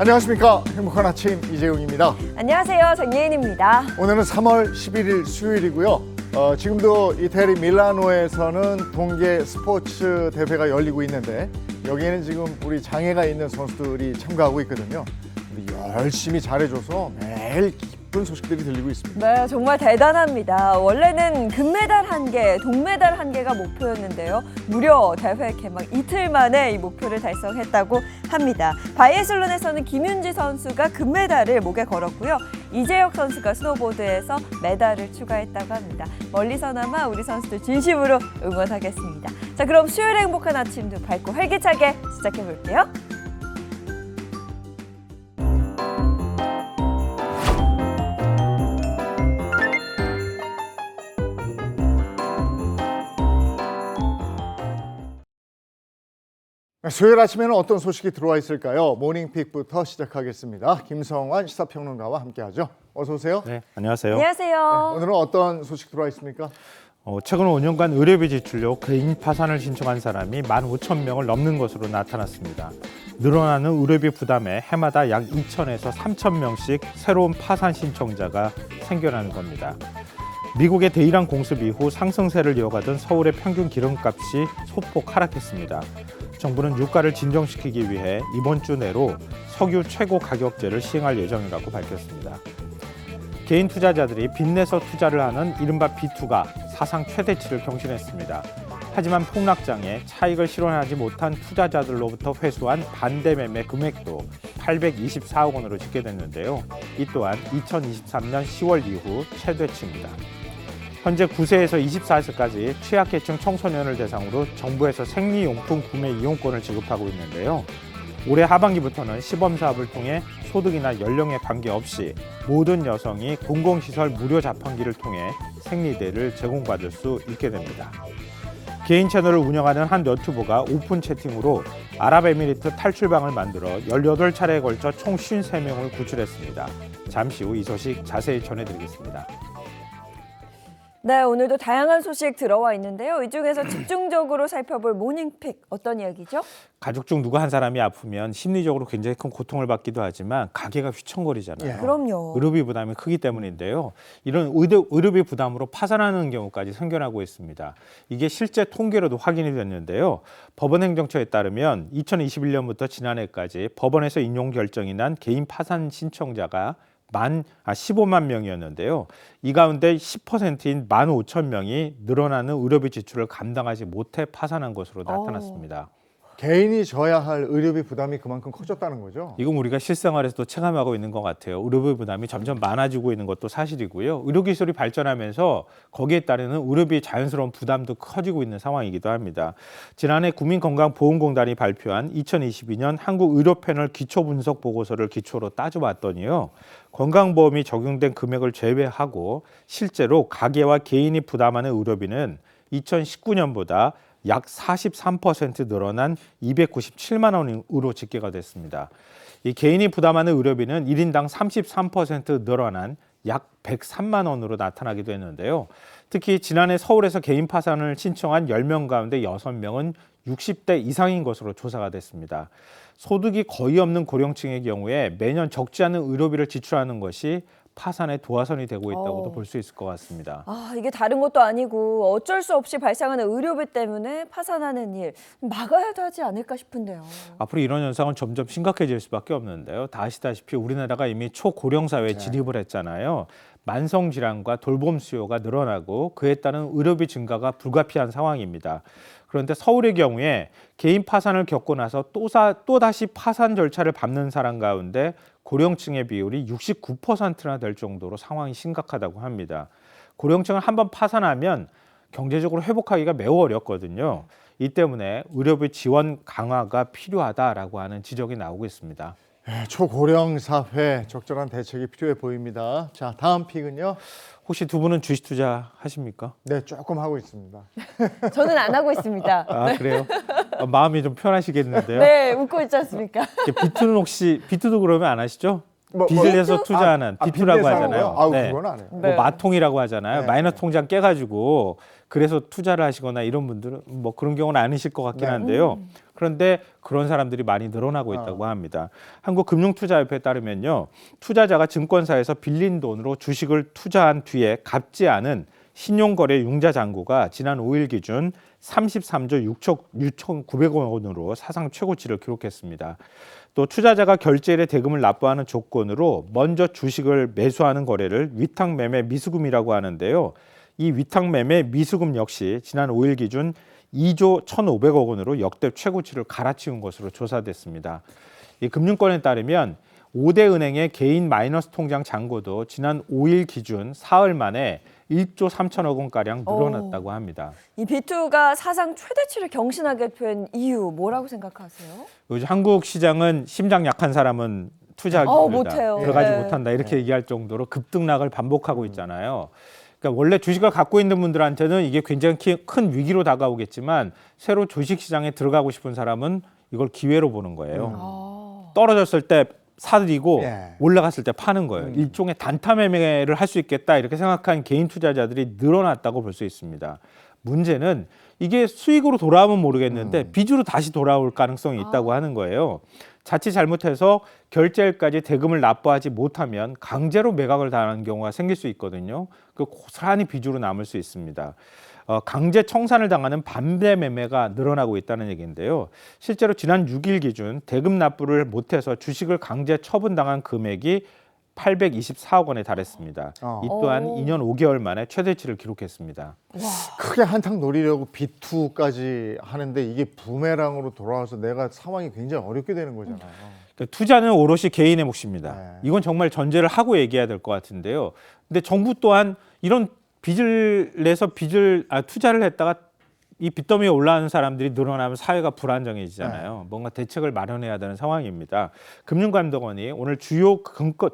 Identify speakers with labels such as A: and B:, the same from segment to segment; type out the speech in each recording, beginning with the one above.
A: 안녕하십니까. 행복한 아침 이재용입니다.
B: 안녕하세요. 정예인입니다.
A: 오늘은 3월 11일 수요일이고요. 지금도 이태리 밀라노에서는 동계 스포츠 대회가 열리고 있는데 여기에는 지금 우리 장애가 있는 선수들이 참가하고 있거든요. 우리 열심히 잘해줘서 매일 기쁜 소식들이 들리고 있습니다.
B: 네, 정말 대단합니다. 원래는 금메달 1개, 동메달 1개가 목표였는데요. 무려 대회 개막 이틀 만에 이 목표를 달성했다고 합니다. 바이애슬론에서는 김윤지 선수가 금메달을 목에 걸었고요. 이재혁 선수가 스노보드에서 메달을 추가했다고 합니다. 멀리서나마 우리 선수들 진심으로 응원하겠습니다. 자, 그럼 수요일의 행복한 아침도 밝고 활기차게 시작해볼게요.
A: 수요일 아침에는 어떤 소식이 들어와 있을까요? 모닝픽부터 시작하겠습니다. 김성환 시사평론가와 함께하죠. 어서 오세요.
C: 네, 안녕하세요.
B: 안녕하세요.
A: 오늘은 어떤 소식 들어와 있습니까?
C: 최근 5년간 의료비 지출료 개인 파산을 신청한 사람이 15,000명을 넘는 것으로 나타났습니다. 늘어나는 의료비 부담에 해마다 약 2,000에서 3,000명씩 새로운 파산 신청자가 생겨나는 겁니다. 미국의 대일한 공습 이후 상승세를 이어가던 서울의 평균 기름값이 소폭 하락했습니다. 정부는 유가를 진정시키기 위해 이번 주 내로 석유 최고 가격제를 시행할 예정이라고 밝혔습니다. 개인 투자자들이 빚내서 투자를 하는 이른바 비투가 사상 최대치를 경신했습니다. 하지만 폭락장에 차익을 실현하지 못한 투자자들로부터 회수한 반대 매매 금액도 824억 원으로 집계됐는데요. 이 또한 2023년 10월 이후 최대치입니다. 현재 9세에서 24세까지 취약계층 청소년을 대상으로 정부에서 생리용품 구매 이용권을 지급하고 있는데요. 올해 하반기부터는 시범사업을 통해 소득이나 연령에 관계없이 모든 여성이 공공시설 무료 자판기를 통해 생리대를 제공받을 수 있게 됩니다. 개인 채널을 운영하는 한 너튜버가 오픈 채팅으로 아랍에미리트 탈출방을 만들어 18차례에 걸쳐 총 53명을 구출했습니다. 잠시 후 이 소식 자세히 전해드리겠습니다.
B: 네, 오늘도 다양한 소식 들어와 있는데요. 이 중에서 집중적으로 살펴볼 모닝픽 어떤 이야기죠?
C: 가족 중 누구 한 사람이 아프면 심리적으로 굉장히 큰 고통을 받기도 하지만 가게가 휘청거리잖아요.
B: 그럼요.
C: 의료비 부담이 크기 때문인데요. 이런 의료비 부담으로 파산하는 경우까지 생겨나고 있습니다. 이게 실제 통계로도 확인이 됐는데요. 법원행정처에 따르면 2021년부터 지난해까지 법원에서 인용 결정이 난 개인 파산 신청자가 15만 명이었는데요. 이 가운데 10%인 15,000명이 늘어나는 의료비 지출을 감당하지 못해 파산한 것으로 나타났습니다.
A: 개인이 져야 할 의료비 부담이 그만큼 커졌다는 거죠?
C: 이건 우리가 실생활에서도 체감하고 있는 것 같아요. 의료비 부담이 점점 많아지고 있는 것도 사실이고요. 의료기술이 발전하면서 거기에 따르는 의료비 자연스러운 부담도 커지고 있는 상황이기도 합니다. 지난해 국민건강보험공단이 발표한 2022년 한국의료패널 기초분석 보고서를 기초로 따져봤더니요. 건강보험이 적용된 금액을 제외하고 실제로 가계와 개인이 부담하는 의료비는 2019년보다 약 43% 늘어난 297만 원으로 집계가 됐습니다. 이 개인이 부담하는 의료비는 1인당 33% 늘어난 약 103만 원으로 나타나기도 했는데요. 특히 지난해 서울에서 개인 파산을 신청한 10명 가운데 6명은 60대 이상인 것으로 조사가 됐습니다. 소득이 거의 없는 고령층의 경우에 매년 적지 않은 의료비를 지출하는 것이 파산의 도화선이 되고 있다고도 볼 수 있을 것 같습니다.
B: 이게 다른 것도 아니고 어쩔 수 없이 발생하는 의료비 때문에 파산하는 일 막아야 하지 않을까 싶은데요.
C: 앞으로 이런 현상은 점점 심각해질 수밖에 없는데요. 다 아시다시피 우리나라가 이미 초고령 사회에 진입을 했잖아요. 만성질환과 돌봄 수요가 늘어나고 그에 따른 의료비 증가가 불가피한 상황입니다. 그런데 서울의 경우에 개인 파산을 겪고 나서 또다시 파산 절차를 밟는 사람 가운데 고령층의 비율이 69%나 될 정도로 상황이 심각하다고 합니다. 고령층을 한번 파산하면 경제적으로 회복하기가 매우 어렵거든요. 이 때문에 의료비 지원 강화가 필요하다라고 하는 지적이 나오고 있습니다.
A: 초고령 사회 적절한 대책이 필요해 보입니다. 자, 다음 픽은요.
C: 혹시 두 분은 주식 투자 하십니까?
A: 네, 조금 하고 있습니다.
B: 저는 안 하고 있습니다.
C: 아, 그래요? 마음이 좀 편하시겠는데요.
B: 네, 웃고 있지 않습니까?
C: 비트는 혹시 비트도 그러면 안 하시죠? 빚을 내서 투자하는 비투라고
A: 빚내서
C: 하잖아요.
A: 하는 거요? 아우,
C: 네.
A: 그건 안 해요.
B: 네.
C: 뭐 마통이라고 하잖아요.
A: 네.
C: 마이너스 통장 깨가지고 그래서 투자를 하시거나 이런 분들은 뭐 그런 경우는 아니실 것 같긴
A: 네.
C: 한데요. 그런데 그런 사람들이 많이 늘어나고 있다고 합니다. 한국금융투자협회에 따르면요, 투자자가 증권사에서 빌린 돈으로 주식을 투자한 뒤에 갚지 않은 신용거래 융자 잔고가 지난 5일 기준 33조 6,900억 원으로 사상 최고치를 기록했습니다. 또 투자자가 결제일에 대금을 납부하는 조건으로 먼저 주식을 매수하는 거래를 위탁매매 미수금이라고 하는데요. 이 위탁매매 미수금 역시 지난 5일 기준 2조 1,500억 원으로 역대 최고치를 갈아치운 것으로 조사됐습니다. 이 금융권에 따르면 5대 은행의 개인 마이너스 통장 잔고도 지난 5일 기준 사흘 만에 1조 3천억 원가량 늘어났다고 합니다.
B: 이 비투가 사상 최대치를 경신하게 된 이유 뭐라고 생각하세요?
C: 요즘 한국 시장은 심장 약한 사람은 투자하기 힘들다,
B: 못해요.
C: 들어가지
B: 네.
C: 못한다 이렇게 얘기할 정도로 급등락을 반복하고 있잖아요. 그러니까 원래 주식을 갖고 있는 분들한테는 이게 굉장히 큰 위기로 다가오겠지만 새로 주식 시장에 들어가고 싶은 사람은 이걸 기회로 보는 거예요. 떨어졌을 때 사들이고
A: 예.
C: 올라갔을 때 파는 거예요. 일종의 단타 매매를 할 수 있겠다 이렇게 생각한 개인 투자자들이 늘어났다고 볼 수 있습니다. 문제는 이게 수익으로 돌아오면 모르겠는데 빚으로 다시 돌아올 가능성이 있다고 하는 거예요. 자칫 잘못해서 결제일까지 대금을 납부하지 못하면 강제로 매각을 당하는 경우가 생길 수 있거든요. 그 고스란히 빚으로 남을 수 있습니다. 강제 청산을 당하는 반대 매매가 늘어나고 있다는 얘기인데요. 실제로 지난 6일 기준 대금 납부를 못해서 주식을 강제 처분당한 금액이 824억 원에 달했습니다. 이 또한 2년 5개월 만에 최대치를 기록했습니다.
A: 크게 한탕 노리려고 비투까지 하는데 이게 부메랑으로 돌아와서 내가 상황이 굉장히 어렵게 되는 거잖아요.
C: 그러니까 투자는 오롯이 개인의 몫입니다.
A: 네.
C: 이건 정말 전제를 하고 얘기해야 될 것 같은데요. 근데 정부 또한 이런 빚을 내서 투자를 했다가 이 빚더미에 올라가는 사람들이 늘어나면 사회가 불안정해지잖아요. 뭔가 대책을 마련해야 되는 상황입니다. 금융감독원이 오늘 주요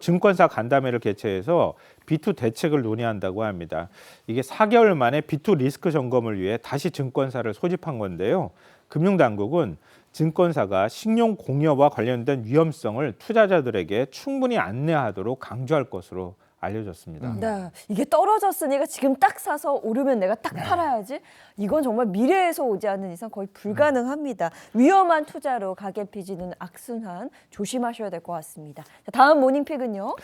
C: 증권사 간담회를 개최해서 비투 대책을 논의한다고 합니다. 이게 4개월 만에 비투 리스크 점검을 위해 다시 증권사를 소집한 건데요. 금융당국은 증권사가 신용 공여와 관련된 위험성을 투자자들에게 충분히 안내하도록 강조할 것으로 알려졌습니다.
B: 네, 이게 떨어졌으니까 지금 딱 사서 오르면 내가 딱 팔아야지. 이건 정말 미래에서 오지 않는 이상 거의 불가능합니다. 위험한 투자로 가계 빚이는 악순환 조심하셔야 될 것 같습니다. 자, 다음 모닝픽은요.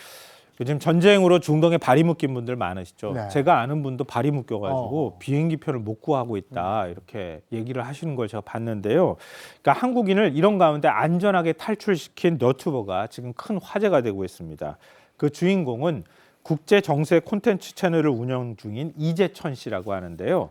C: 요즘 전쟁으로 중동에 발이 묶인 분들 많으시죠.
A: 네.
C: 제가 아는 분도 발이 묶여가지고 비행기표를 못 구하고 있다 이렇게 얘기를 하시는 걸 제가 봤는데요. 그러니까 한국인을 이런 가운데 안전하게 탈출시킨 너튜버가 지금 큰 화제가 되고 있습니다. 그 주인공은 국제 정세 콘텐츠 채널을 운영 중인 이재천 씨라고 하는데요.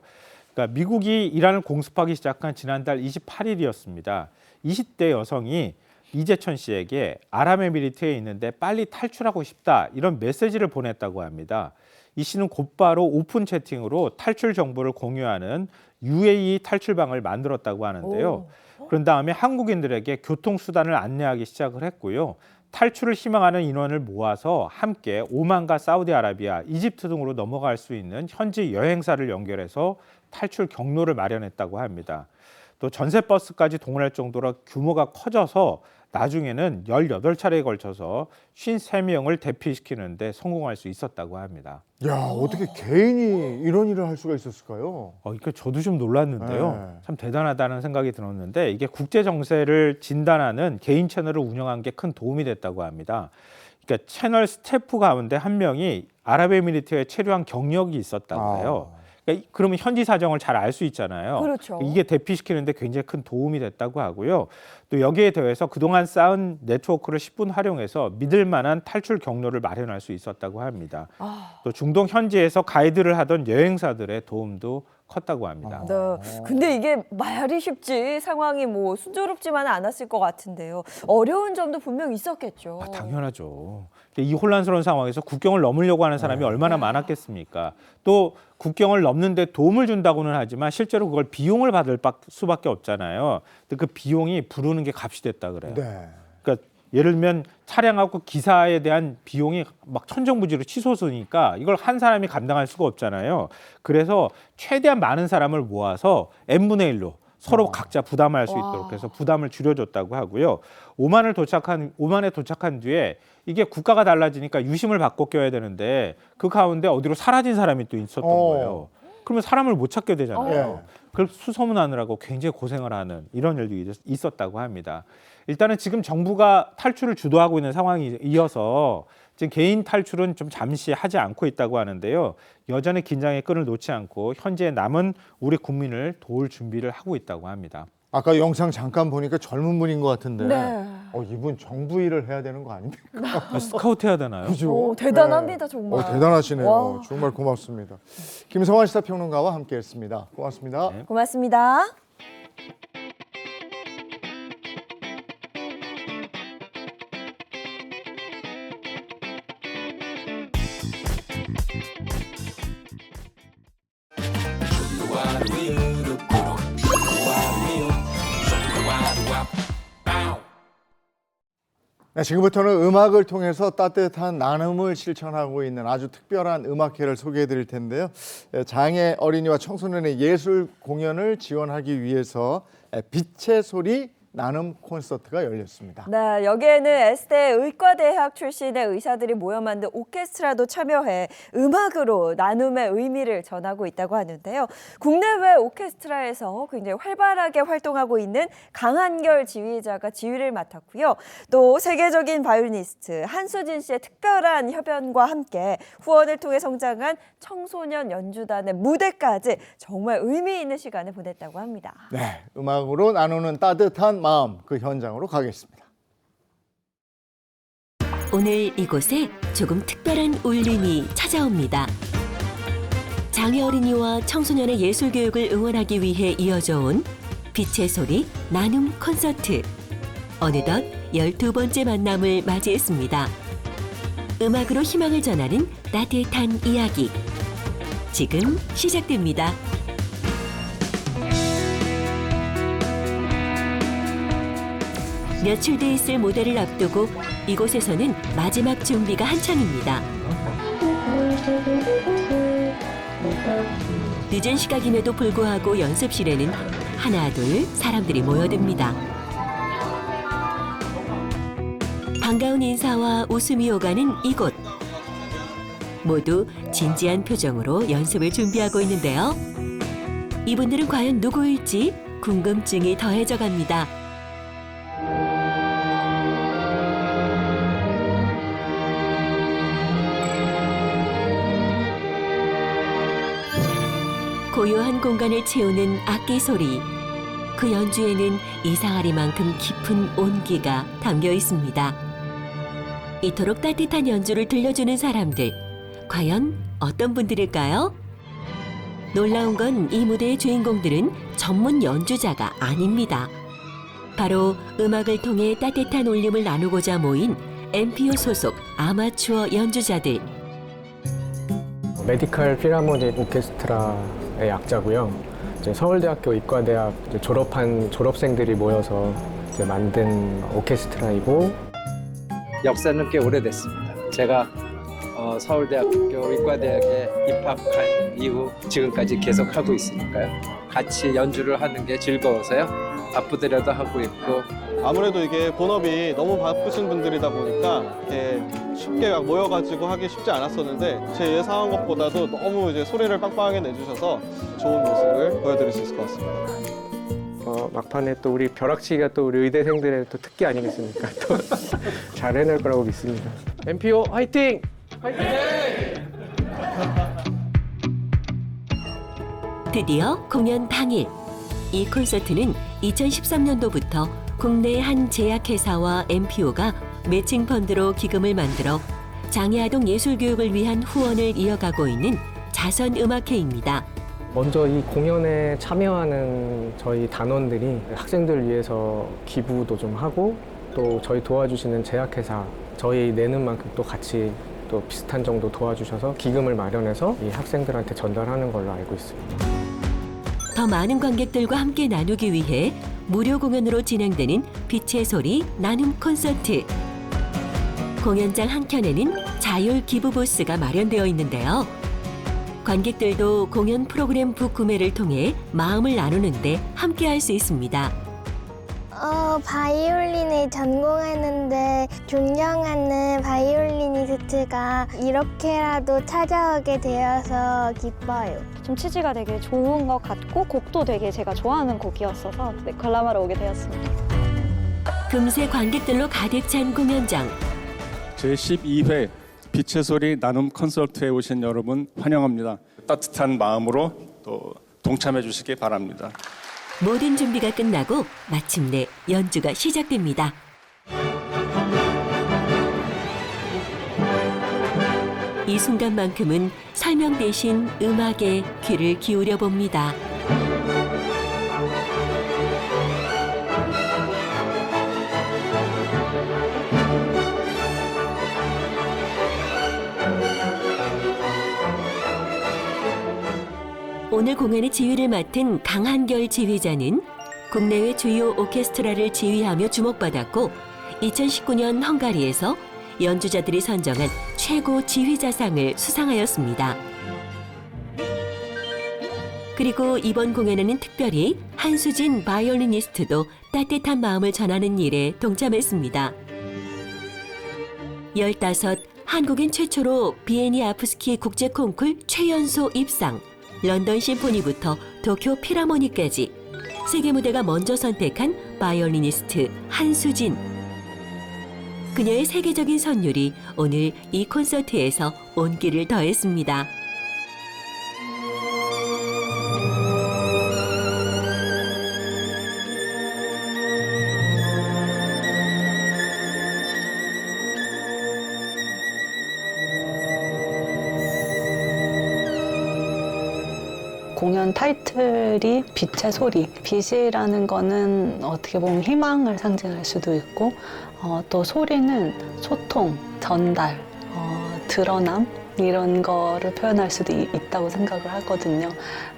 C: 그러니까 미국이 이란을 공습하기 시작한 지난달 28일이었습니다. 20대 여성이 이재천 씨에게 아랍에미리트에 있는데 빨리 탈출하고 싶다 이런 메시지를 보냈다고 합니다. 이 씨는 곧바로 오픈 채팅으로 탈출 정보를 공유하는 UAE 탈출방을 만들었다고 하는데요. 그런 다음에 한국인들에게 교통수단을 안내하기 시작을 했고요. 탈출을 희망하는 인원을 모아서 함께 오만과 사우디아라비아, 이집트 등으로 넘어갈 수 있는 현지 여행사를 연결해서 탈출 경로를 마련했다고 합니다. 또 전세버스까지 동원할 정도로 규모가 커져서 나중에는 18차례에 걸쳐서 53명을 대피시키는데 성공할 수 있었다고 합니다.
A: 야, 어떻게 개인이 이런 일을 할 수가 있었을까요?
C: 그러니까 저도 좀 놀랐는데요.
A: 네.
C: 참 대단하다는 생각이 들었는데 이게 국제 정세를 진단하는 개인 채널을 운영한 게 큰 도움이 됐다고 합니다. 그러니까 채널 스태프 가운데 한 명이 아랍에미리트에 체류한 경력이 있었다고 해요. 그러니까 그러면 현지 사정을 잘 알 수 있잖아요.
B: 그렇죠.
C: 이게 대피시키는데 굉장히 큰 도움이 됐다고 하고요. 또 여기에 더해서 그동안 쌓은 네트워크를 10분 활용해서 믿을 만한 탈출 경로를 마련할 수 있었다고 합니다. 또 중동 현지에서 가이드를 하던 여행사들의 도움도 컸다고 합니다.
B: 네. 근데 이게 말이 쉽지 상황이 뭐 순조롭지만은 않았을 것 같은데요. 어려운 점도 분명 있었겠죠.
C: 당연하죠. 이 혼란스러운 상황에서 국경을 넘으려고 하는 사람이 얼마나 많았겠습니까? 또 국경을 넘는데 도움을 준다고는 하지만 실제로 그걸 비용을 받을 수밖에 없잖아요. 근데 그 비용이 부르는 게 값이 됐다 그래요.
A: 네.
C: 그러니까 예를 들면 차량하고 기사에 대한 비용이 막 천정부지로 치솟으니까 이걸 한 사람이 감당할 수가 없잖아요. 그래서 최대한 많은 사람을 모아서 n분의 1로 서로 각자 부담할 수 있도록 해서 부담을 줄여줬다고 하고요. 오만에 도착한 뒤에 이게 국가가 달라지니까 유심을 바꿔 껴야 되는데 그 가운데 어디로 사라진 사람이 또 있었던 거예요. 그러면 사람을 못 찾게 되잖아요. 그걸 수소문하느라고 굉장히 고생을 하는 이런 일도 있었다고 합니다. 일단은 지금 정부가 탈출을 주도하고 있는 상황이 이어서 지금 개인 탈출은 좀 잠시 하지 않고 있다고 하는데요. 여전히 긴장의 끈을 놓지 않고 현재 남은 우리 국민을 도울 준비를 하고 있다고 합니다.
A: 아까 영상 잠깐 보니까 젊은 분인 것 같은데
B: 네.
A: 이분 정부 일을 해야 되는 거 아닙니까?
C: 스카우트 해야 되나요?
A: 그죠?
B: 대단합니다, 정말.
A: 대단하시네요.
B: 와.
A: 정말 고맙습니다. 김성환 시사평론가와 함께했습니다. 고맙습니다.
C: 네.
B: 고맙습니다.
A: 네, 지금부터는 음악을 통해서 따뜻한 나눔을 실천하고 있는 아주 특별한 음악회를 소개해 드릴 텐데요. 장애 어린이와 청소년의 예술 공연을 지원하기 위해서 빛의 소리 나눔 콘서트가 열렸습니다.
B: 네, 여기에는 S대 의과대학 출신의 의사들이 모여 만든 오케스트라도 참여해 음악으로 나눔의 의미를 전하고 있다고 하는데요. 국내외 오케스트라에서 굉장히 활발하게 활동하고 있는 강한결 지휘자가 지휘를 맡았고요. 또 세계적인 바이올리니스트 한수진 씨의 특별한 협연과 함께 후원을 통해 성장한 청소년 연주단의 무대까지 정말 의미 있는 시간을 보냈다고 합니다.
A: 네, 음악으로 나누는 따뜻한 마음, 그 현장으로 가겠습니다.
D: 오늘 이곳에 조금 특별한 울림이 찾아옵니다. 장애 어린이와 청소년의 예술 교육을 응원하기 위해 이어져 온 빛의 소리 나눔 콘서트. 어느덧 12번째 만남을 맞이했습니다. 음악으로 희망을 전하는 따뜻한 이야기. 지금 시작됩니다. 며칠 뒤 있을 무대를 앞두고 이곳에서는 마지막 준비가 한창입니다. 늦은 시각임에도 불구하고 연습실에는 하나 둘 사람들이 모여듭니다. 반가운 인사와 웃음이 오가는 이곳. 모두 진지한 표정으로 연습을 준비하고 있는데요. 이분들은 과연 누구일지 궁금증이 더해져 갑니다. 고요한 공간을 채우는 악기 소리. 그 연주에는 이상하리만큼 깊은 온기가 담겨 있습니다. 이토록 따뜻한 연주를 들려주는 사람들. 과연 어떤 분들일까요? 놀라운 건 이 무대의 주인공들은 전문 연주자가 아닙니다. 바로 음악을 통해 따뜻한 울림을 나누고자 모인 MPO 소속 아마추어 연주자들.
E: 메디컬 필하모닉 오케스트라의 약자고요. 이제 서울대학교 의과대학 졸업한 졸업생들이 모여서 이제 만든 오케스트라이고
F: 역사는 꽤 오래됐습니다. 제가 서울대학교 의과대학에 입학한 이후 지금까지 계속 하고 있으니까요. 같이 연주를 하는 게 즐거워서요. 바쁘더라도 하고 있고.
G: 아무래도 이게 본업이 너무 바쁘신 분들이다 보니까 이렇게 쉽게 막 모여가지고 하기 쉽지 않았었는데 제 예상한 것보다도 너무 이제 소리를 빵빵하게 내주셔서 좋은 모습을 보여드릴 수 있을 것 같습니다.
E: 막판에 또 우리 벼락치기가 또 우리 의대생들의 또 특기 아니겠습니까? 또 잘 해낼 거라고 믿습니다. MPO 화이팅!
D: 드디어 공연 당일. 이 콘서트는 2013년도부터 국내 한 제약회사와 MPO가 매칭 펀드로 기금을 만들어 장애아동 예술교육을 위한 후원을 이어가고 있는 자선음악회입니다.
E: 먼저 이 공연에 참여하는 저희 단원들이 학생들을 위해서 기부도 좀 하고 또 저희 도와주시는 제약회사 저희 내는 만큼 또 같이 또 비슷한 정도 도와주셔서 기금을 마련해서 이 학생들한테 전달하는 걸로 알고 있습니다.
D: 더 많은 관객들과 함께 나누기 위해 무료 공연으로 진행되는 빛의 소리 나눔 콘서트. 공연장 한켠에는 자율 기부 부스가 마련되어 있는데요. 관객들도 공연 프로그램 북 구매를 통해 마음을 나누는데 함께할 수 있습니다.
H: 바이올린을 전공했는데 존경하는 바이올리니스트가 이렇게라도 찾아오게 되어서 기뻐요.
I: 좀 취지가 되게 좋은 것 같고 곡도 되게 제가 좋아하는 곡이었어서 관람하러 오게 되었습니다.
D: 금세 관객들로 가득 찬 공연장.
J: 제12회 빛의 소리 나눔 콘서트에 오신 여러분 환영합니다. 따뜻한 마음으로 또 동참해 주시기 바랍니다.
D: 모든 준비가 끝나고 마침내 연주가 시작됩니다. 이 순간만큼은 설명 대신 음악에 귀를 기울여 봅니다. 오늘 공연의 지휘를 맡은 강한결 지휘자는 국내외 주요 오케스트라를 지휘하며 주목받았고 2019년 헝가리에서 연주자들이 선정한 최고 지휘자상을 수상하였습니다. 그리고 이번 공연에는 특별히 한수진 바이올리니스트도 따뜻한 마음을 전하는 일에 동참했습니다. 15 한국인 최초로 비에니아프스키 국제 콩쿨 최연소 입상, 런던 심포니부터 도쿄 필하모니까지 세계 무대가 먼저 선택한 바이올리니스트 한수진. 그녀의 세계적인 선율이 오늘 이 콘서트에서 온기를 더했습니다.
K: 공연 타이틀이 빛의 소리. 빛이라는 거는 어떻게 보면 희망을 상징할 수도 있고 또 소리는 소통, 전달, 드러남 이런 거를 표현할 수도 있다고 생각을 하거든요.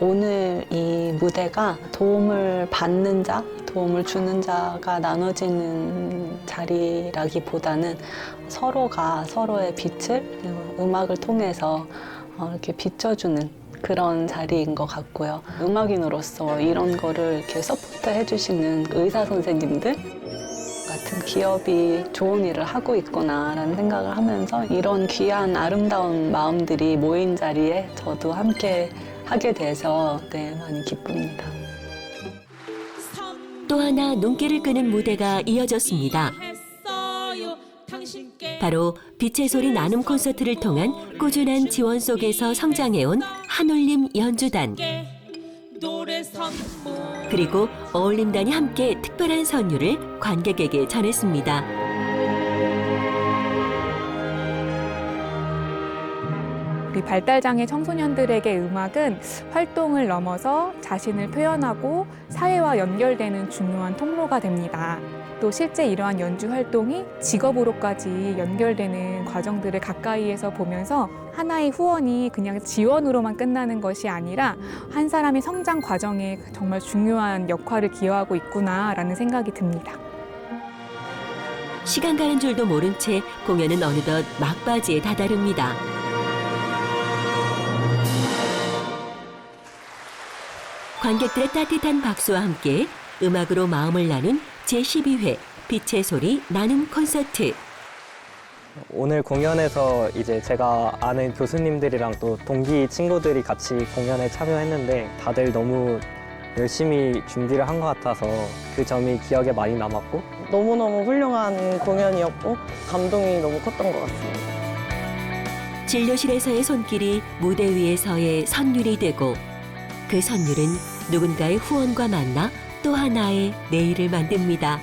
K: 오늘 이 무대가 도움을 받는 자, 도움을 주는 자가 나눠지는 자리라기보다는 서로가 서로의 빛을 음악을 통해서 이렇게 비춰주는 그런 자리인 것 같고요. 음악인으로서 이런 거를 이렇게 서포트 해주시는 의사 선생님들 같은 기업이 좋은 일을 하고 있구나라는 생각을 하면서 이런 귀한 아름다운 마음들이 모인 자리에 저도 함께 하게 돼서 많이 기쁩니다.
D: 또 하나 눈길을 끄는 무대가 이어졌습니다. 바로 빛의 소리 나눔 콘서트를 통한 꾸준한 지원 속에서 성장해온 한올림 연주단. 그리고 어울림단이 함께 특별한 선율을 관객에게 전했습니다.
L: 우리 발달장애 청소년들에게 음악은 활동을 넘어서 자신을 표현하고 사회와 연결되는 중요한 통로가 됩니다. 또 실제 이러한 연주 활동이 직업으로까지 연결되는 과정들을 가까이에서 보면서 하나의 후원이 그냥 지원으로만 끝나는 것이 아니라 한 사람의 성장 과정에 정말 중요한 역할을 기여하고 있구나라는 생각이 듭니다.
D: 시간 가는 줄도 모른 채 공연은 어느덧 막바지에 다다릅니다. 관객들의 따뜻한 박수와 함께 음악으로 마음을 나눈 제12회 빛의 소리 나눔 콘서트.
E: 오늘 공연에서 이제 제가 아는 교수님들이랑 또 동기 친구들이 같이 공연에 참여했는데 다들 너무 열심히 준비를 한 것 같아서 그 점이 기억에 많이 남았고
M: 너무너무 훌륭한 공연이었고 감동이 너무 컸던 것 같습니다.
D: 진료실에서의 손길이 무대 위에서의 선율이 되고 그 선율은 누군가의 후원과 만나 또 하나의 내일을 만듭니다.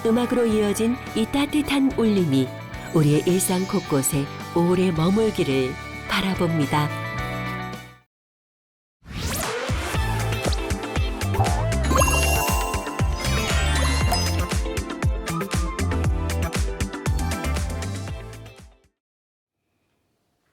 D: 음악으로 이어진 이 따뜻한 울림이 우리의 일상 곳곳에 오래 머물기를 바라봅니다.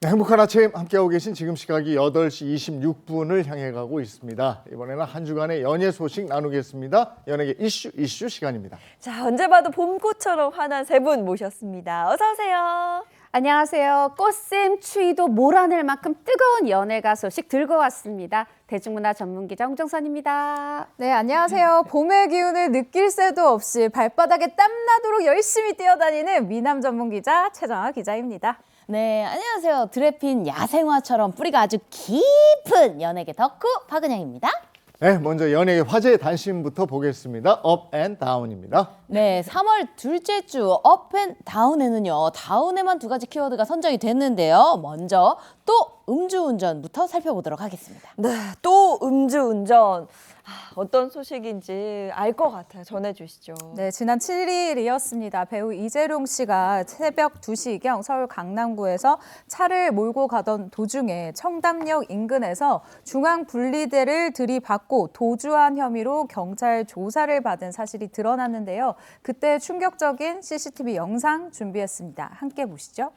A: 네, 행복한 아침 함께하고 계신 지금 시각이 8시 26분을 향해 가고 있습니다. 이번에는 한 주간의 연예 소식 나누겠습니다. 연예계 이슈 시간입니다.
B: 자, 언제 봐도 봄꽃처럼 환한 세 분 모셨습니다. 어서 오세요.
N: 안녕하세요. 꽃샘 추위도 몰아낼 만큼 뜨거운 연예가 소식 들고 왔습니다. 대중문화 전문기자 홍정선입니다.
O: 네, 안녕하세요. 봄의 기운을 느낄 새도 없이 발바닥에 땀나도록 열심히 뛰어다니는 미남 전문기자 최정아 기자입니다.
P: 네, 안녕하세요. 드레핀 야생화처럼 뿌리가 아주 깊은 연예계 덕후 박은영입니다.
A: 네, 먼저 연예계 화제의 단신부터 보겠습니다. 업 앤 다운입니다.
P: 네, 3월 둘째 주 업 앤 다운에는요. 다운에만 두 가지 키워드가 선정이 됐는데요. 먼저 또 음주운전부터 살펴보도록 하겠습니다.
B: 네, 또 음주운전. 어떤 소식인지 알 것 같아요. 전해주시죠.
O: 네, 지난 7일이었습니다. 배우 이재룡 씨가 새벽 2시경 서울 강남구에서 차를 몰고 가던 도중에 청담역 인근에서 중앙분리대를 들이받고 도주한 혐의로 경찰 조사를 받은 사실이 드러났는데요. 그때 충격적인 CCTV 영상 준비했습니다. 함께 보시죠.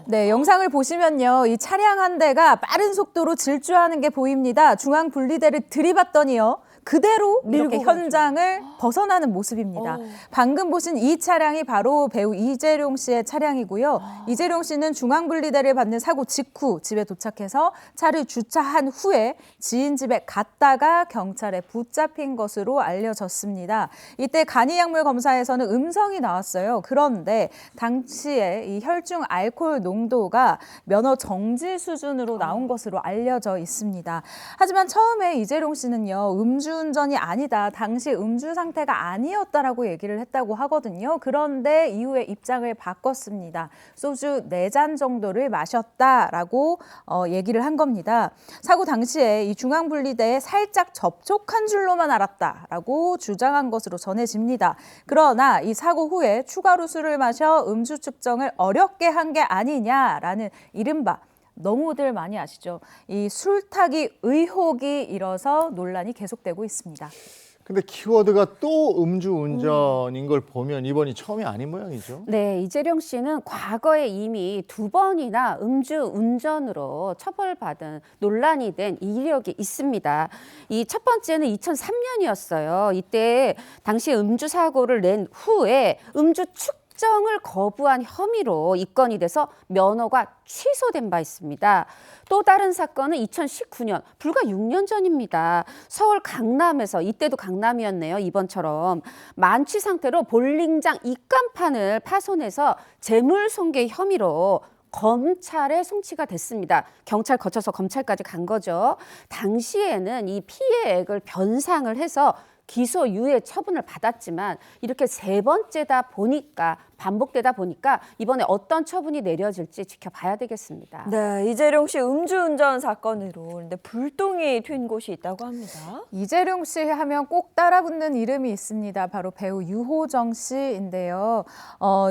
O: 네, 영상을 보시면요. 이 차량 한 대가 빠른 속도로 질주하는 게 보입니다. 중앙 분리대를 들이받더니요. 그대로 이렇게 현장을 벗어나는 모습입니다. 방금 보신 이 차량이 바로 배우 이재룡 씨의 차량이고요. 이재룡 씨는 중앙분리대를 받는 사고 직후 집에 도착해서 차를 주차한 후에 지인 집에 갔다가 경찰에 붙잡힌 것으로 알려졌습니다. 이때 간이약물 검사에서는 음성이 나왔어요. 그런데 당시에 이 혈중 알코올 농도가 면허 정지 수준으로 나온 것으로 알려져 있습니다. 하지만 처음에 이재룡 씨는요. 음주운전이 아니다. 당시 음주 상태가 아니었다라고 얘기를 했다고 하거든요. 그런데 이후에 입장을 바꿨습니다. 소주 4잔 정도를 마셨다라고 얘기를 한 겁니다. 사고 당시에 이 중앙분리대에 살짝 접촉한 줄로만 알았다라고 주장한 것으로 전해집니다. 그러나 이 사고 후에 추가로 술을 마셔 음주 측정을 어렵게 한 게 아니냐라는 이른바 너무들 많이 아시죠? 이 술타기 의혹이 일어서 논란이 계속되고 있습니다.
A: 근데 키워드가 또 음주운전인 걸 보면 이번이 처음이 아닌 모양이죠.
N: 네, 이재룡 씨는 과거에 이미 2번이나 음주운전으로 처벌받은 논란이 된 이력이 있습니다. 이 첫 번째는 2003년이었어요. 이때 당시 음주 사고를 낸 후에 음주 측정을 거부한 혐의로 입건이 돼서 면허가 취소된 바 있습니다. 또 다른 사건은 2019년, 불과 6년 전입니다. 서울 강남에서, 이때도 강남이었네요. 이번처럼 만취 상태로 볼링장 입간판을 파손해서 재물손괴 혐의로 검찰에 송치가 됐습니다. 경찰 거쳐서 검찰까지 간 거죠. 당시에는 이 피해액을 변상을 해서 기소유예 처분을 받았지만 이렇게 3번째다 보니까 반복되다 보니까 이번에 어떤 처분이 내려질지 지켜봐야 되겠습니다.
B: 네, 이재룡 씨 음주운전 사건으로 근데 불똥이 튄 곳이 있다고 합니다.
O: 이재룡 씨 하면 꼭 따라붙는 이름이 있습니다. 바로 배우 유호정 씨인데요.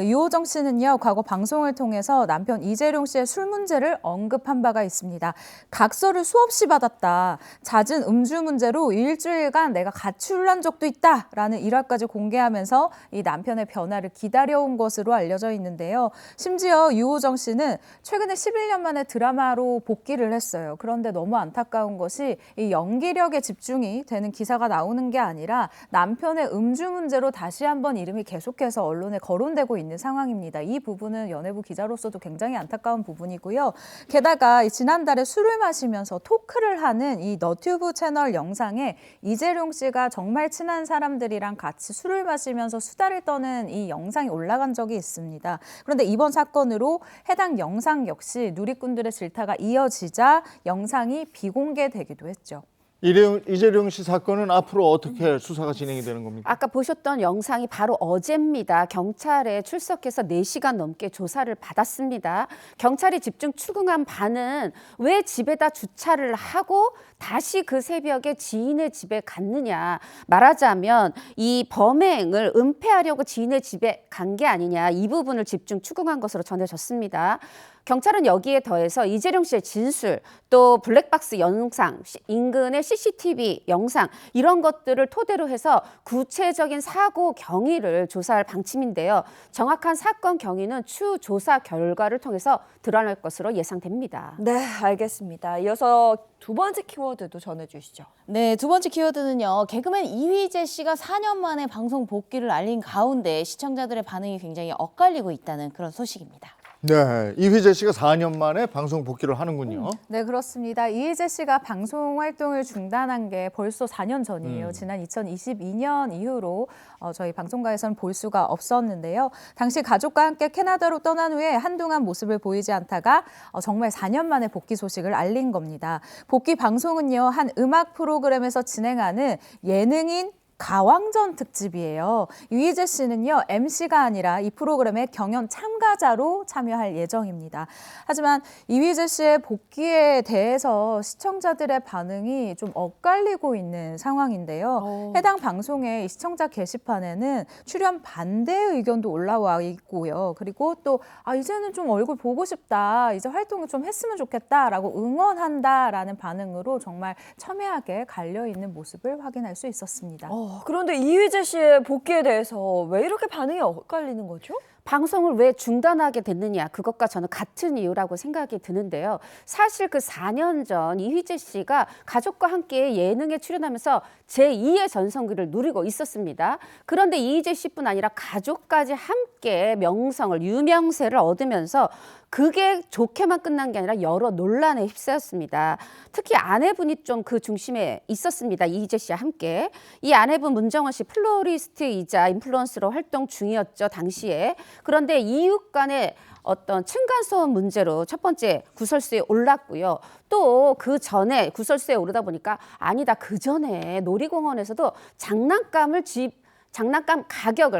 O: 유호정 씨는요, 과거 방송을 통해서 남편 이재룡 씨의 술 문제를 언급한 바가 있습니다. 각서를 수없이 받았다. 잦은 음주 문제로 일주일간 내가 가출한 적도 있다라는 일화까지 공개하면서 이 남편의 변화를 기다려온 것으로 알려져 있는데요. 심지어 유호정 씨는 최근에 11년 만에 드라마로 복귀를 했어요. 그런데 너무 안타까운 것이 이 연기력에 집중이 되는 기사가 나오는 게 아니라 남편의 음주 문제로 다시 한번 이름이 계속해서 언론에 거론되고 있는 상황입니다. 이 부분은 연예부 기자로서도 굉장히 안타까운 부분이고요. 게다가 지난달에 술을 마시면서 토크를 하는 이 너튜브 채널 영상에 이재룡 씨가 정말 친한 사람들이랑 같이 술을 마시면서 수다를 떠는 이 영상이 올라간 적이 있습니다. 그런데 이번 사건으로 해당 영상 역시 누리꾼들의 질타가 이어지자 영상이 비공개되기도 했죠.
A: 이재룡 씨 사건은 앞으로 어떻게 수사가 진행이 되는 겁니까?
N: 아까 보셨던 영상이 바로 어제입니다. 경찰에 출석해서 4시간 넘게 조사를 받았습니다. 경찰이 집중 추궁한 바는 왜 집에다 주차를 하고 다시 그 새벽에 지인의 집에 갔느냐. 말하자면 이 범행을 은폐하려고 지인의 집에 간 게 아니냐. 이 부분을 집중 추궁한 것으로 전해졌습니다. 경찰은 여기에 더해서 이재룡 씨의 진술, 또 블랙박스 영상, 인근의 CCTV 영상 이런 것들을 토대로 해서 구체적인 사고 경위를 조사할 방침인데요. 정확한 사건 경위는 추후 조사 결과를 통해서 드러날 것으로 예상됩니다.
B: 네, 알겠습니다. 이어서 두 번째 키워드도 전해주시죠.
P: 네, 두 번째 키워드는요. 개그맨 이휘재 씨가 4년 만에 방송 복귀를 알린 가운데 시청자들의 반응이 굉장히 엇갈리고 있다는 그런 소식입니다.
A: 네, 이휘재 씨가 4년 만에 방송 복귀를 하는군요.
O: 네, 그렇습니다. 이휘재 씨가 방송 활동을 중단한 게 벌써 4년 전이에요. 지난 2022년 이후로 저희 방송가에서는 볼 수가 없었는데요. 당시 가족과 함께 캐나다로 떠난 후에 한동안 모습을 보이지 않다가 정말 4년 만에 복귀 소식을 알린 겁니다. 복귀 방송은요, 한 음악 프로그램에서 진행하는 예능인 가왕전 특집이에요. 이휘재 씨는요, MC가 아니라 이 프로그램의 경연 참가자로 참여할 예정입니다. 하지만 이휘재 씨의 복귀에 대해서 시청자들의 반응이 좀 엇갈리고 있는 상황인데요. 해당 방송의 시청자 게시판에는 출연 반대 의견도 올라와 있고요. 그리고 또 이제는 좀 얼굴 보고 싶다, 이제 활동을 좀 했으면 좋겠다라고 응원한다라는 반응으로 정말 첨예하게 갈려있는 모습을 확인할 수 있었습니다.
B: 그런데 이휘재 씨의 복귀에 대해서 왜 이렇게 반응이 엇갈리는 거죠?
N: 방송을 왜 중단하게 됐느냐, 그것과 저는 같은 이유라고 생각이 드는데요. 사실 그 4년 전 이휘재 씨가 가족과 함께 예능에 출연하면서 제2의 전성기를 누리고 있었습니다. 그런데 이휘재 씨뿐 아니라 가족까지 함께 명성을, 유명세를 얻으면서 그게 좋게만 끝난 게 아니라 여러 논란에 휩싸였습니다. 특히 아내분이 좀 그 중심에 있었습니다. 이휘재 씨와 함께. 이 아내분 문정원 씨 플로리스트이자 인플루언서로 활동 중이었죠, 당시에. 그런데 이웃 간의 어떤 층간소음 문제로 첫 번째 구설수에 올랐고요. 또 그 전에 구설수에 오르다 보니까 아니다, 그 전에 놀이공원에서도 장난감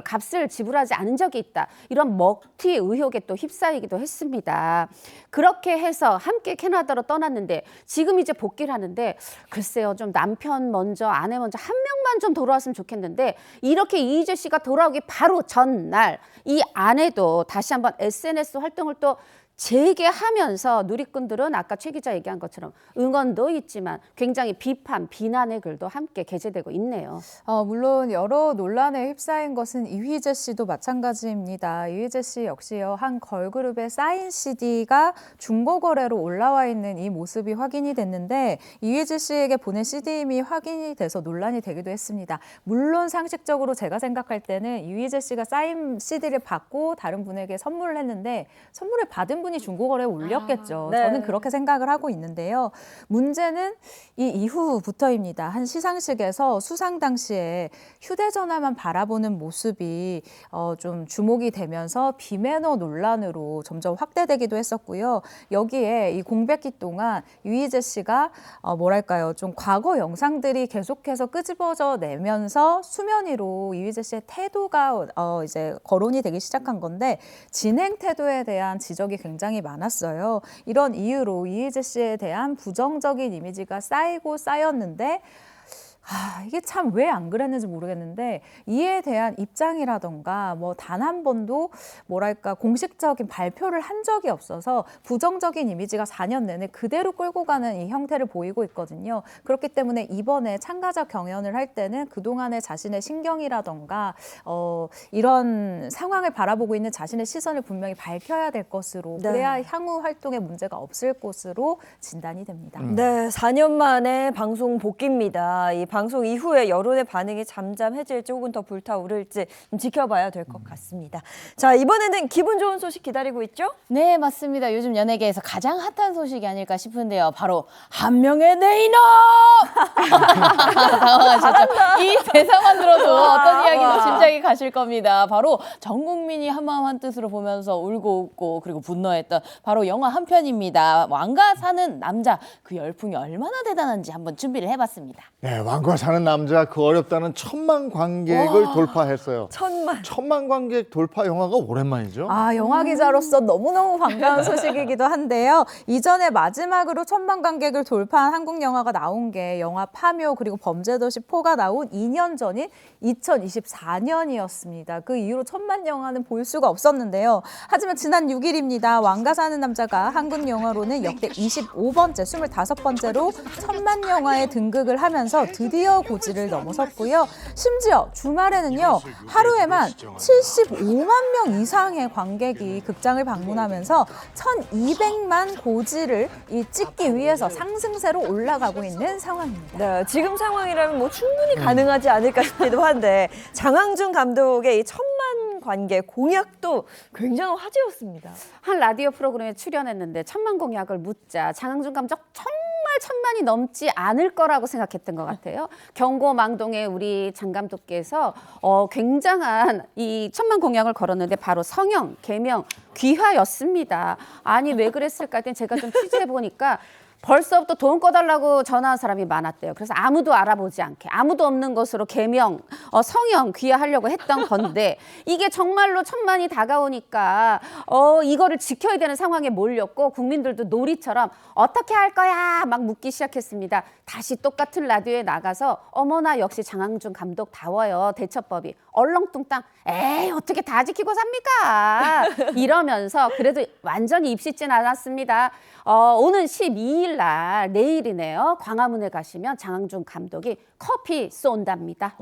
N: 값을 지불하지 않은 적이 있다. 이런 먹튀 의혹에 또 휩싸이기도 했습니다. 그렇게 해서 함께 캐나다로 떠났는데 지금 이제 복귀를 하는데 글쎄요, 좀 남편 먼저, 아내 먼저 한 명만 좀 돌아왔으면 좋겠는데 이렇게 이휘재 씨가 돌아오기 바로 전날 이 아내도 다시 한번 SNS 활동을 또 재개하면서 누리꾼들은 아까 최 기자 얘기한 것처럼 응원도 있지만 굉장히 비판, 비난의 글도 함께 게재되고 있네요.
O: 물론 여러 논란에 휩싸인 것은 이휘재 씨도 마찬가지입니다. 이휘재 씨 역시요, 한 걸그룹의 사인 CD가 중고 거래로 올라와 있는 이 모습이 확인이 됐는데 이휘재 씨에게 보낸 CD임이 확인이 돼서 논란이 되기도 했습니다. 물론 상식적으로 제가 생각할 때는 이휘재 씨가 사인 CD를 받고 다른 분에게 선물을 했는데 선물을 받은 분이 중고거래에 올렸겠죠.
B: 네.
O: 저는 그렇게 생각을 하고 있는데요. 문제는 이 이후부터입니다. 한 시상식에서 수상 당시에 휴대전화만 바라보는 모습이 좀 주목이 되면서 비매너 논란으로 점점 확대되기도 했었고요. 여기에 이 공백기 동안 이휘재 씨가 좀 과거 영상들이 계속해서 끄집어져 내면서 수면 위로 이휘재 씨의 태도가 이제 거론이 되기 시작한 건데 진행 태도에 대한 지적이 굉장히 많았어요. 이런 이유로 이휘재 씨에 대한 부정적인 이미지가 쌓이고 쌓였는데 이게 참 왜 안 그랬는지 모르겠는데 이에 대한 입장이라던가 단 한 번도 공식적인 발표를 한 적이 없어서 부정적인 이미지가 4년 내내 그대로 끌고 가는 이 형태를 보이고 있거든요. 그렇기 때문에 이번에 참가자 경연을 할 때는 그동안의 자신의 신경이라던가 이런 상황을 바라보고 있는 자신의 시선을 분명히 밝혀야 될 것으로, 그래야 향후 활동에 문제가 없을 것으로 진단이 됩니다.
B: 네, 4년 만에 방송 복귀입니다. 이 방송 이후에 여론의 반응이 잠잠해질지 혹은 더 불타오를지 지켜봐야 될 것 같습니다. 자, 이번에는 기분 좋은 소식 기다리고 있죠?
P: 네, 맞습니다. 요즘 연예계에서 가장 핫한 소식이 아닐까 싶은데요. 바로 한 명의 내 이놈! 당황하셨죠? 이 대사만 들어도 어떤 이야기도 짐작이 가실 겁니다. 바로 전 국민이 한마음 한뜻으로 보면서 울고 웃고 그리고 분노했던 바로 영화 한 편입니다. 왕가 사는 남자, 그 열풍이 얼마나 대단한지 한번 준비를 해봤습니다.
A: 네, 왕과 사는 남자, 그 어렵다는 1000만 관객을 돌파했어요. 1000만 관객 돌파 영화가 오랜만이죠?
O: 영화 기자로서 너무너무 반가운 소식이기도 한데요. 이전에 마지막으로 1000만 관객을 돌파한 한국 영화가 나온 게 영화 파묘 그리고 범죄도시 4가 나온 2년 전인 2024년이었어요. 때문이었습니다. 그 이후로 천만 영화는 볼 수가 없었는데요. 하지만 지난 6일입니다. 왕가 사는 남자가 한국 영화로는 역대 25번째, 25번째로 천만 영화에 등극을 하면서 드디어 고지를 넘어섰고요. 심지어 주말에는요, 하루에만 75만 명 이상의 관객이 극장을 방문하면서 1200만 고지를 찍기 위해서 상승세로 올라가고 있는 상황입니다.
B: 네, 지금 상황이라면 뭐 충분히 가능하지 않을까 싶기도 한데 장항준 감독의 이 1000만 관객 공약도 굉장한 화제였습니다.
N: 한 라디오 프로그램에 출연했는데 1000만 공약을 묻자 장항준 감독 정말 1000만이 넘지 않을 거라고 생각했던 것 같아요. 경고망동의 우리 장 감독께서 굉장한 이 1000만 공약을 걸었는데 바로 성형, 계명, 귀화였습니다. 아니 왜 그랬을까 했더니 제가 좀 취재해 보니까 벌써부터 돈 꺼달라고 전화한 사람이 많았대요. 그래서 아무도 알아보지 않게 아무도 없는 곳으로 계명, 성형, 귀화하려고 했던 건데 이게 정말로 1000만이 다가오니까 이거를 지켜야 되는 상황에 몰렸고 국민들도 놀이처럼 어떻게 할 거야 막 묻기 시작했습니다. 다시 똑같은 라디오에 나가서 어머나 역시 장항준 감독다워요. 대처법이 얼렁뚱땅 에이 어떻게 다 지키고 삽니까? 이러면서 그래도 완전히 입씻진 않았습니다. 오는 12일 날 내일이네요. 광화문에 가시면 장항준 감독이 커피 쏜답니다.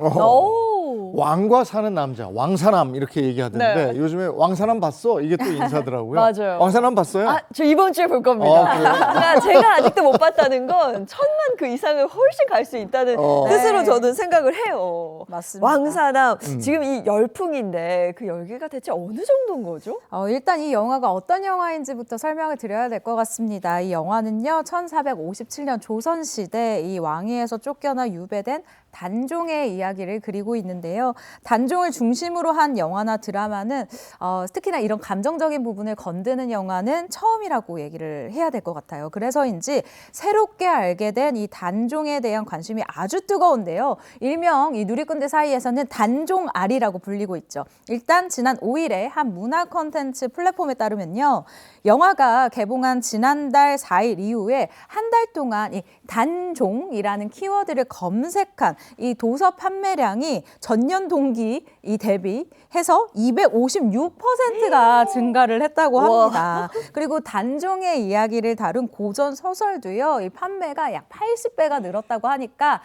A: 왕과 사는 남자, 왕사남 이렇게 얘기하던데
B: 네.
A: 요즘에 왕사남 봤어? 이게 또 인사더라고요.
B: 맞아요.
A: 왕사남 봤어요?
B: 아, 저 이번 주에 볼 겁니다. 그러니까 제가 아직도 못 봤다는 건 1000만 그 이상을 훨씬 갈 수 있다는 뜻으로 저는 생각을 해요.
O: 맞습니다.
B: 왕사남, 지금 이 열풍인데 그 열기가 대체 어느 정도인 거죠?
O: 일단 이 영화가 어떤 영화인지부터 설명을 드려야 될 것 같습니다. 이 영화는요, 1457년 조선시대 이 왕위에서 쫓겨나 유배된 단종의 이야기를 그리고 있는데요. 단종을 중심으로 한 영화나 드라마는 특히나 이런 감정적인 부분을 건드는 영화는 처음이라고 얘기를 해야 될 것 같아요. 그래서인지 새롭게 알게 된 이 단종에 대한 관심이 아주 뜨거운데요. 일명 이 누리꾼들 사이에서는 단종알이라고 불리고 있죠. 일단 지난 5일에 한 문화 콘텐츠 플랫폼에 따르면요. 영화가 개봉한 지난달 4일 이후에 한 달 동안 이 단종이라는 키워드를 검색한 이 도서 판매량이 전년 동기 대비해서 256%가 증가를 했다고 합니다. 그리고 단종의 이야기를 다룬 고전 소설도요, 이 판매가 약 80배가 늘었다고 하니까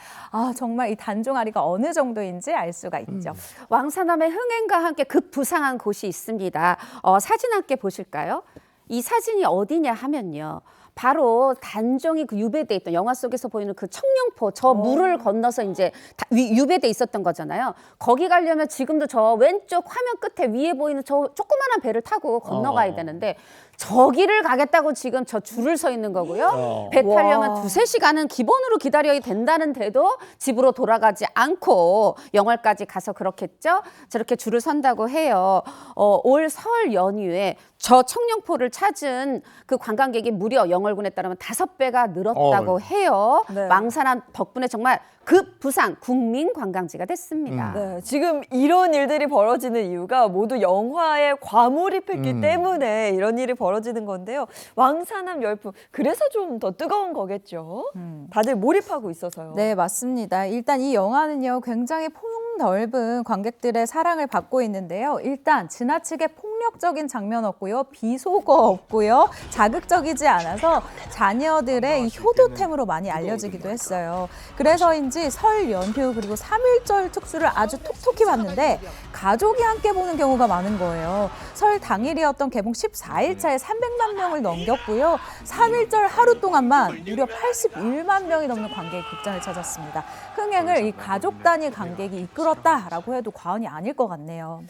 O: 정말 이 단종아리가 어느 정도인지 알 수가 있죠.
N: 왕사남의 흥행과 함께 급부상한 곳이 있습니다. 사진 함께 보실까요? 이 사진이 어디냐 하면요. 바로 단종이 그 유배돼 있던 영화 속에서 보이는 그 청룡포 저 물을 건너서 이제 유배돼 있었던 거잖아요. 거기 가려면 지금도 저 왼쪽 화면 끝에 위에 보이는 저 조그마한 배를 타고 건너가야 되는데 저기를 가겠다고 지금 저 줄을 서 있는 거고요. 배 타려면 2-3시간은 기본으로 기다려야 된다는데도 집으로 돌아가지 않고 영월까지 가서 그렇겠죠. 저렇게 줄을 선다고 해요. 올 설 연휴에 저 청룡포를 찾은 그 관광객이 무려 영월군에 따르면 5배가 늘었다고 해요.
B: 네.
N: 왕사남 덕분에 정말 급부상 국민 관광지가 됐습니다.
B: 네, 지금 이런 일들이 벌어지는 이유가 모두 영화에 과몰입했기 때문에 이런 일이 벌어지는 건데요. 왕사남 열풍, 그래서 좀 더 뜨거운 거겠죠. 다들 몰입하고 있어서요.
O: 네, 맞습니다. 일단 이 영화는요, 굉장히 폭넓은 관객들의 사랑을 받고 있는데요. 일단 지나치게 폭력적인 장면 없고요. 비속어 없고요. 자극적이지 않아서 자녀들의 이 효도템으로 많이 알려지기도 했어요. 그래서인지 설 연휴 그리고 3.1절 특수를 아주 톡톡히 봤는데 가족이 함께 보는 경우가 많은 거예요. 설 당일이었던 개봉 14일차에 300만 명을 넘겼고요. 3.1절 하루 동안만 무려 81만 명이 넘는 관객이 극장을 찾았습니다. 흥행을 이 가족 단위 관객이 이끌었다라고 해도 과언이 아닐 것 같네요.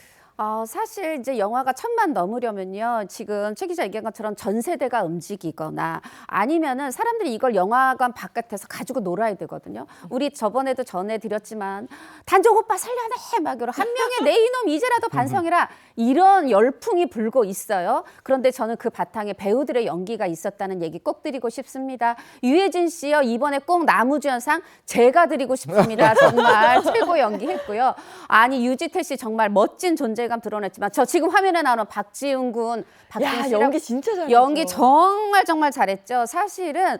N: 사실 이제 영화가 1000만 넘으려면요. 지금 최 기자 얘기한 것처럼 전 세대가 움직이거나 아니면은 사람들이 이걸 영화관 바깥에서 가지고 놀아야 되거든요. 우리 저번에도 전해드렸지만 단종 오빠 살려내! 막 이런 한 명의 내 이놈 이제라도 반성해라! 이런 열풍이 불고 있어요. 그런데 저는 그 바탕에 배우들의 연기가 있었다는 얘기 꼭 드리고 싶습니다. 유해진 씨요. 이번에 꼭 나무주연상 제가 드리고 싶습니다. 정말 최고 연기했고요. 아니 유지태 씨 정말 멋진 존재감 드러냈지만 저 지금 화면에 나오는 박지훈 군, 박지훈 씨랑
B: 연기 진짜 잘했죠.
N: 연기 정말 잘했죠. 사실은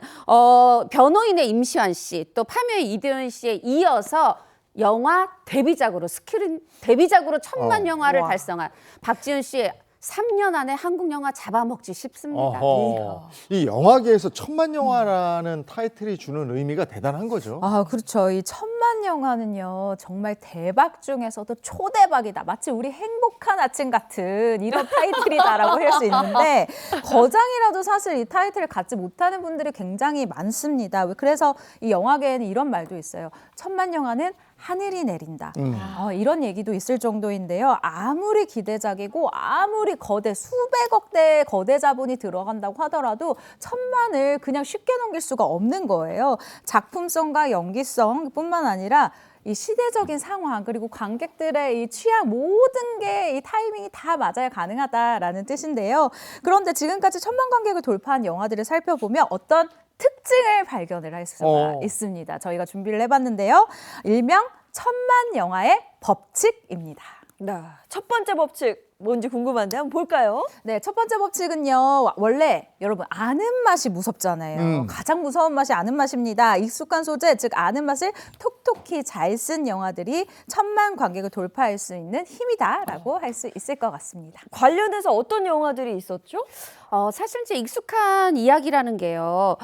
N: 변호인의 임시완 씨, 또 파묘의 이대훈 씨에 이어서 영화 데뷔작으로 스크린 데뷔작으로 1000만 영화를
A: 와.
N: 달성한 박지훈 씨 3년 안에 한국 영화 잡아먹지 싶습니다.
A: 어허. 이 영화계에서 1000만 영화라는 타이틀이 주는 의미가 대단한 거죠.
O: 아, 그렇죠. 이 1000만 영화는요, 정말 대박 중에서도 초대박이다. 마치 우리 행복한 아침 같은 이런 타이틀이다라고 할 수 있는데, 거장이라도 사실 이 타이틀을 갖지 못하는 분들이 굉장히 많습니다. 그래서 이 영화계에는 이런 말도 있어요. 1000만 영화는 하늘이 내린다. 이런 얘기도 있을 정도인데요. 아무리 기대작이고 아무리 수백억 대의 거대 자본이 들어간다고 하더라도 1000만을 그냥 쉽게 넘길 수가 없는 거예요. 작품성과 연기성뿐만 아니라 이 시대적인 상황 그리고 관객들의 이 취향 모든 게 이 타이밍이 다 맞아야 가능하다라는 뜻인데요. 그런데 지금까지 1000만 관객을 돌파한 영화들을 살펴보면 어떤 특징을 발견을 할 수가 있습니다. 저희가 준비를 해봤는데요. 일명 1000만 영화의 법칙입니다.
B: 네, 첫 번째 법칙 뭔지 궁금한데 한번 볼까요?
O: 네, 첫 번째 법칙은요. 원래 여러분 아는 맛이 무섭잖아요. 가장 무서운 맛이 아는 맛입니다. 익숙한 소재, 즉 아는 맛을 톡톡히 잘 쓴 영화들이 1000만 관객을 돌파할 수 있는 힘이다라고 할 수 있을 것 같습니다.
B: 관련해서 어떤 영화들이 있었죠?
N: 사실 이제 익숙한 이야기라는 게요.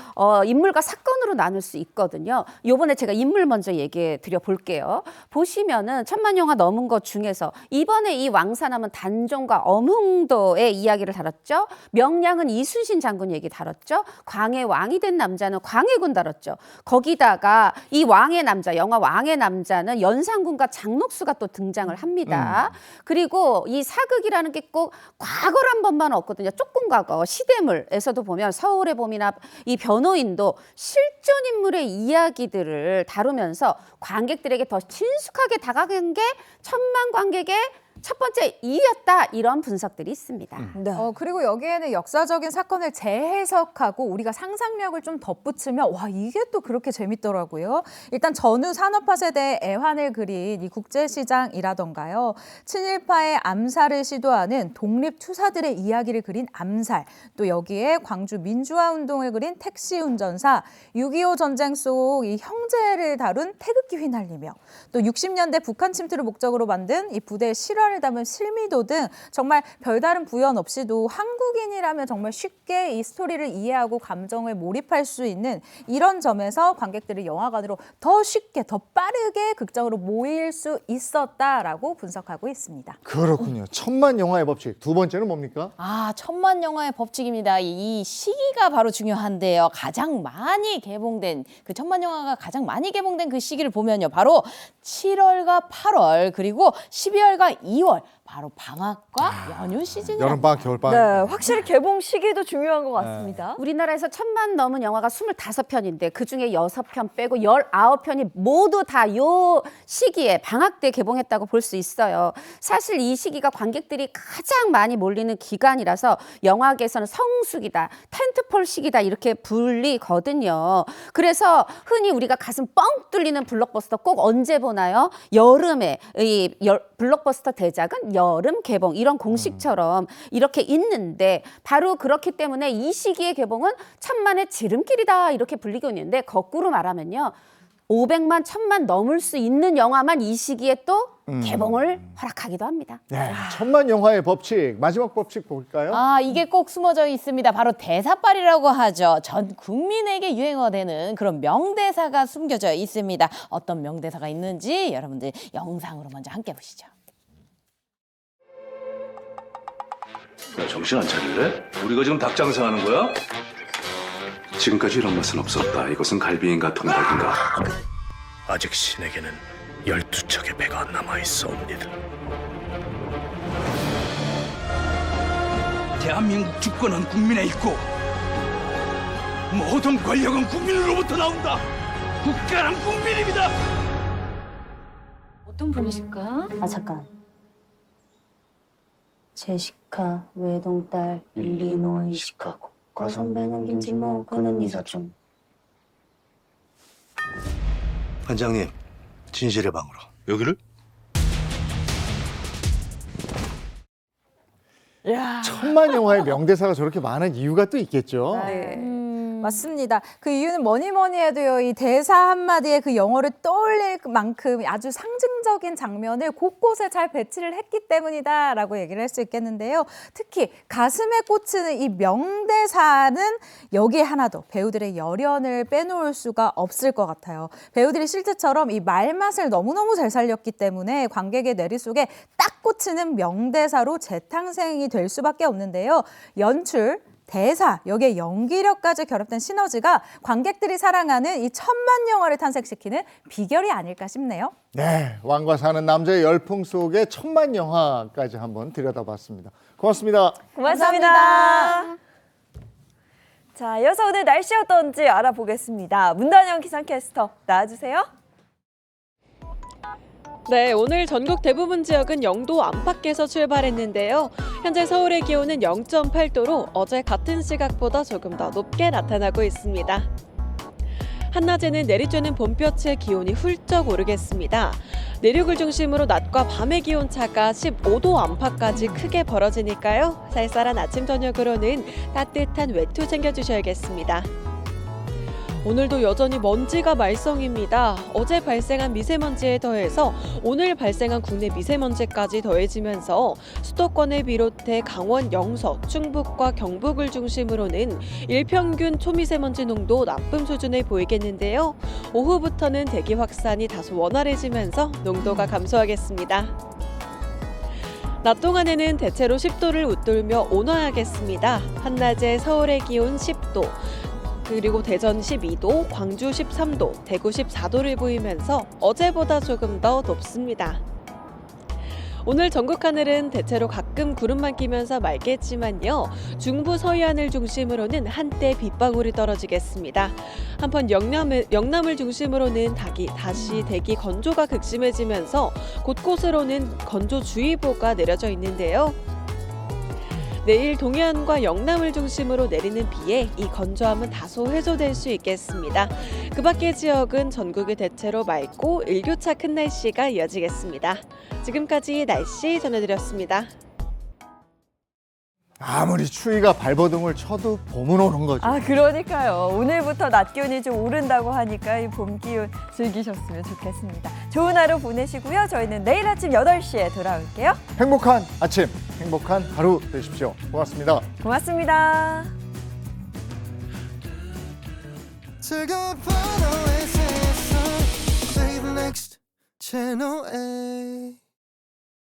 N: 인물과 사건으로 나눌 수 있거든요. 요번에 제가 인물 먼저 얘기해 드려 볼게요. 보시면은 1000만 영화 넘은 것 중에서 이번에 이 왕사남은 단종과 엄흥도의 이야기를 다뤘죠. 명량은 이순신 장군 얘기 다뤘죠. 광해 왕이 된 남자는 광해군 다뤘죠. 거기다가 이 왕의 남자, 영화 왕의 남자는 연산군과 장녹수가 또 등장을 합니다. 그리고 이 사극이라는 게 꼭 과거를 한 번만 없거든요. 조금 과거. 시대물에서도 보면 서울의 봄이나 이 변호인도 실존 인물의 이야기들을 다루면서 관객들에게 더 친숙하게 다가간 게 1000만 관객의 첫 번째 이유였다 이런 분석들이 있습니다.
B: 네.
O: 그리고 여기에는 역사적인 사건을 재해석하고 우리가 상상력을 좀 덧붙이면 와 이게 또 그렇게 재밌더라고요. 일단 전후 산업화 세대의 애환을 그린 이 국제시장이라던가요. 친일파의 암살을 시도하는 독립투사들의 이야기를 그린 암살, 또 여기에 광주 민주화 운동을 그린 택시 운전사, 6.25 전쟁 속 이 형제를 다룬 태극기 휘날리며 또 60년대 북한 침투를 목적으로 만든 이 부대의 실화를 담은 실미도 등 정말 별다른 부연 없이도 한국인이라면 정말 쉽게 이 스토리를 이해하고 감정을 몰입할 수 있는 이런 점에서 관객들이 영화관으로 더 쉽게 더 빠르게 극장으로 모일 수 있었다라고 분석하고 있습니다.
A: 그렇군요. 1000만 영화의 법칙. 두 번째는 뭡니까?
P: 1000만 영화의 법칙입니다. 이 시기가 바로 중요한데요. 가장 많이 개봉된 그 1000만 영화가 가장 많이 개봉된 그 시기를 보면요. 바로 7월과 8월 그리고 12월과 2월 바로 방학과 연휴 시즌이에요.
A: 여름방학, 겨울방학.
B: 네, 확실히 개봉 시기도 중요한 것 같습니다.
N: 우리나라에서 1000만 넘은 영화가 25편인데 그중에 6편 빼고 19편이 모두 다 요 시기에 방학 때 개봉했다고 볼 수 있어요. 사실 이 시기가 관객들이 가장 많이 몰리는 기간이라서 영화계에서는 성수기다, 텐트폴 시기다 이렇게 불리거든요. 그래서 흔히 우리가 가슴 뻥 뚫리는 블록버스터 꼭 언제 보나요? 여름에 이 블록버스터 대작은 여름 개봉 이런 공식처럼 이렇게 있는데 바로 그렇기 때문에 이 시기의 개봉은 1000만의 지름길이다 이렇게 불리고 있는데 거꾸로 말하면요. 500만, 1000만 넘을 수 있는 영화만 이 시기에 또 개봉을 허락하기도 합니다.
A: 네, 1000만 영화의 법칙. 마지막 법칙 볼까요?
P: 이게 꼭 숨어져 있습니다. 바로 대사빨이라고 하죠. 전 국민에게 유행어되는 그런 명대사가 숨겨져 있습니다. 어떤 명대사가 있는지 여러분들 영상으로 먼저 함께 보시죠.
Q: 야, 정신 안 차릴래? 우리가 지금 닭 장사하는 거야? 지금까지 이런 맛은 없었다. 이것은 갈비인가 동닭인가? 아직 신에게는 12척의 배가 남아있사옵니다.
R: 대한민국 주권은 국민에 있고 모든 권력은 국민으로부터 나온다. 국가는 국민입니다.
S: 어떤 분이실까?
T: 잠깐. 제시카, 외동딸, 일리노이, 시카고. 과선배는 김진모, 그는 이사촌.
Q: 반장님, 진실의 방으로. 여기를?
A: 야. 1000만 영화의 명대사가 저렇게 많은 이유가 또 있겠죠.
B: 네.
O: 맞습니다. 그 이유는 뭐니 해도요. 이 대사 한마디에 그 영어를 떠올릴 만큼 아주 상징적인 장면을 곳곳에 잘 배치를 했기 때문이다라고 얘기를 할 수 있겠는데요. 특히 가슴에 꽂히는 이 명대사는 여기에 하나 더 배우들의 열연을 빼놓을 수가 없을 것 같아요. 배우들이 실제처럼 이 말맛을 너무너무 잘 살렸기 때문에 관객의 뇌리 속에 딱 꽂히는 명대사로 재탄생이 될 수밖에 없는데요. 연출, 대사, 여기에 연기력까지 결합된 시너지가 관객들이 사랑하는 이 천만 영화를 탄생시키는 비결이 아닐까 싶네요.
A: 네, 왕과 사는 남자의 열풍 속에 천만 영화까지 한번 들여다봤습니다. 고맙습니다.
B: 고맙습니다. 자, 이어서 오늘 날씨 어떤지 알아보겠습니다. 문단영 기상캐스터 나와주세요.
S: 네, 오늘 전국 대부분 지역은 0도 안팎에서 출발했는데요. 현재 서울의 기온은 0.8도로 어제 같은 시각보다 조금 더 높게 나타나고 있습니다. 한낮에는 내리쬐는 봄볕의 기온이 훌쩍 오르겠습니다. 내륙을 중심으로 낮과 밤의 기온차가 15도 안팎까지 크게 벌어지니까요. 쌀쌀한 아침 저녁으로는 따뜻한 외투 챙겨주셔야겠습니다. 오늘도 여전히 먼지가 말썽입니다. 어제 발생한 미세먼지에 더해서 오늘 발생한 국내 미세먼지까지 더해지면서 수도권을 비롯해 강원 영서, 충북과 경북을 중심으로는 일평균 초미세먼지 농도 나쁨 수준을 보이겠는데요. 오후부터는 대기 확산이 다소 원활해지면서 농도가 감소하겠습니다. 낮 동안에는 대체로 10도를 웃돌며 온화하겠습니다. 한낮에 서울의 기온 10도, 그리고 대전 12도, 광주 13도, 대구 14도를 보이면서 어제보다 조금 더 높습니다. 오늘 전국 하늘은 대체로 가끔 구름만 끼면서 맑겠지만요. 중부 서해안을 중심으로는 한때 빗방울이 떨어지겠습니다. 한편 영남을 중심으로는 다시 대기 건조가 극심해지면서 곳곳으로는 건조주의보가 내려져 있는데요. 내일 동해안과 영남을 중심으로 내리는 비에 이 건조함은 다소 해소될 수 있겠습니다. 그 밖의 지역은 전국이 대체로 맑고 일교차 큰 날씨가 이어지겠습니다. 지금까지 날씨 전해드렸습니다.
A: 아무리 추위가 발버둥을 쳐도 봄은 오는 거죠.
B: 아, 그러니까요. 오늘부터 낮 기온이 좀 오른다고 하니까 이 봄 기온 즐기셨으면 좋겠습니다. 좋은 하루 보내시고요. 저희는 내일 아침 8시에 돌아올게요.
A: 행복한 아침, 행복한 하루 되십시오. 고맙습니다.
B: 고맙습니다.
U: Save next channel A.